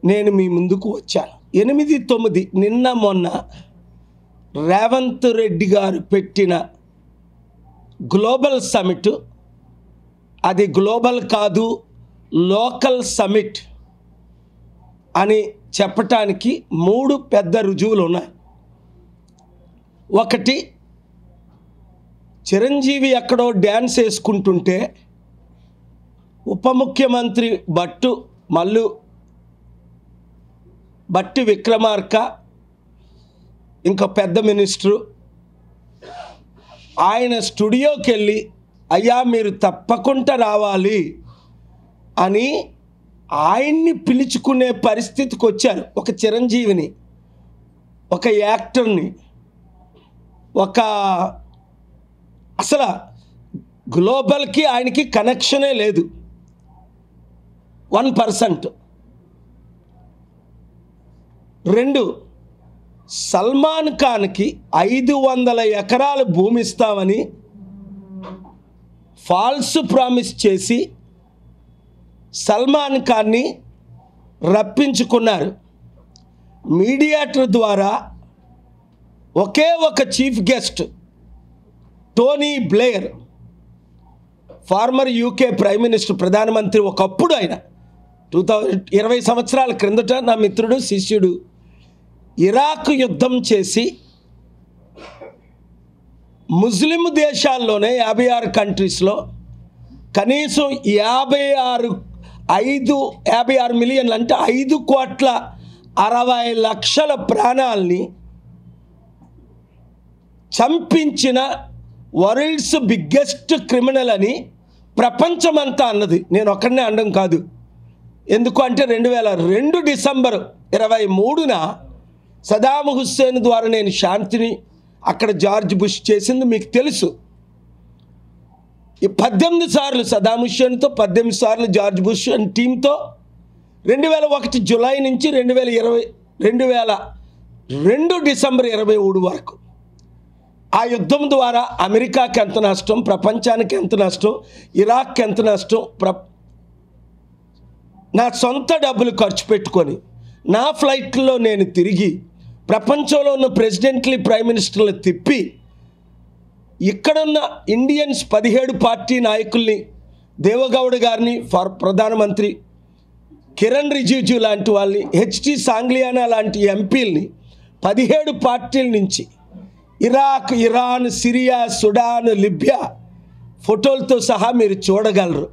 నేను మీ ముందుకు వచ్చాను. 8, 9 నిన్న మొన్న రేవంత్ రెడ్డి గారు పెట్టిన గ్లోబల్ సమిట్, అది గ్లోబల్ కాదు లోకల్ సమిట్ అని చెప్పటానికి 3 పెద్ద రుజువులు ఉన్నాయి. ఒకటి, చిరంజీవి ఎక్కడో డ్యాన్స్ వేసుకుంటుంటే ఉప ముఖ్యమంత్రి బట్టి విక్రమార్క, ఇంకా పెద్ద మినిస్టరు ఆయన స్టూడియోకి వెళ్ళి అయ్యా మీరు తప్పకుండా రావాలి అని ఆయన్ని పిలుచుకునే పరిస్థితికి వచ్చారు. ఒక చిరంజీవిని, ఒక యాక్టర్ని, అసలు గ్లోబల్కి ఆయనకి కనెక్షనే లేదు, 1%. 2, సల్మాన్ ఖాన్కి 500 ఎకరాల భూమి ఇస్తామని ఫాల్స్ ప్రామిస్ చేసి సల్మాన్ ఖాన్ని రప్పించుకున్నారు. మీడియేటర్ ద్వారా ఒకే ఒక chief guest Tony Blair, former UK prime minister, ప్రధానమంత్రి ఒకప్పుడు, ఆయన 20 సంవత్సరాల క్రిందట నా మిత్రుడు శిష్యుడు, ఇరాక్ యుద్ధం చేసి ముస్లిం దేశాల్లోనే 56 కంట్రీస్లో కనీసం 56 మిలియన్లు అంటే 5,60,00,000 ప్రాణాలని చంపించిన వరల్డ్స్ బిగ్గెస్ట్ క్రిమినల్ అని ప్రపంచమంతా అన్నది. నేను ఒక్కడనే అనడం కాదు. ఎందుకు అంటే 2002 డిసెంబర్ 23న సదాం హుస్సేన్ ద్వారా నేను శాంతిని అక్కడ జార్జ్ బుష్ చేసింది మీకు తెలుసు. 18 సార్లు సదాం హుస్సేన్తో, 18 సార్లు జార్జ్ బుష్ అండ్ టీంతో 2001 జూలై నుంచి 2002 డిసెంబర్ 23 వరకు ఆ యుద్ధం ద్వారా అమెరికాకి ఎంత నష్టం, ప్రపంచానికి ఎంత నష్టం, ఇరాక్కి ఎంత నష్టం, నా సొంత డబ్బులు ఖర్చు పెట్టుకొని నా ఫ్లైట్లో నేను తిరిగి ప్రపంచంలో ఉన్న ప్రెసిడెంట్లీ ప్రైమ్ మినిస్టర్లు తిప్పి ఇక్కడున్న ఇండియన్స్ 17 పార్టీ నాయకుల్ని, దేవగౌడ గారిని ప్రధానమంత్రి, కిరణ్ రిజిజు లాంటి వాళ్ళని, హెచ్టి సాంగ్లియానా లాంటి ఎంపీల్ని 17 పార్టీల నుంచి Iraq, Iran, Syria, Sudan, Libya ఫోటోలతో సహా మీరు చూడగలరు.